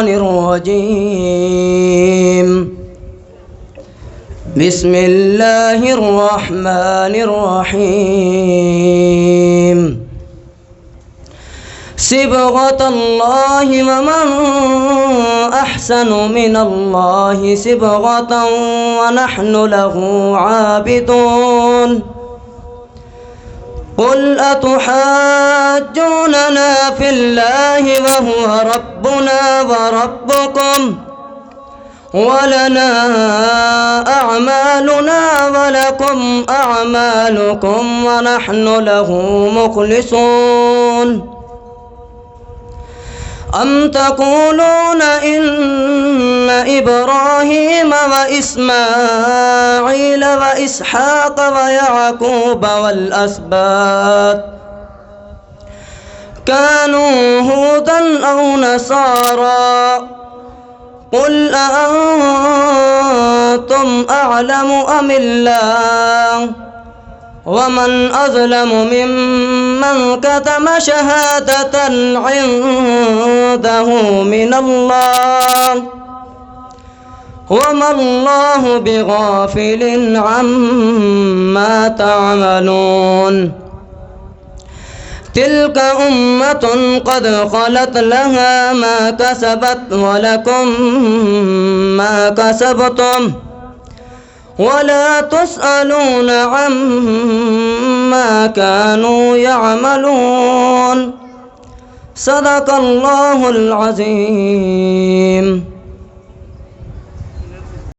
الرجيم. بسم الله الرحمن الرحيم. صبغة الله ومن أحسن من الله صبغة ونحن له عابدون. قل أتحاجوننا في الله وهو ربنا وربكم ولنا أعمالنا ولكم أعمالكم ونحن له مخلصون. أم تقولون إن إبراهيم وإسماعيل وإسحاق ويعقوب والأسباط كانوا هودا أو نصارى قل أأنتم أعلم أم الله ومن أظلم ممن كتم شهادة عنده من الله وما الله بغافل عما تعملون. تلك أمة قد خلت لها ما كسبت ولكم ما كسبتم ولا تسألون عما كانوا يعملون. صدق الله العظيم.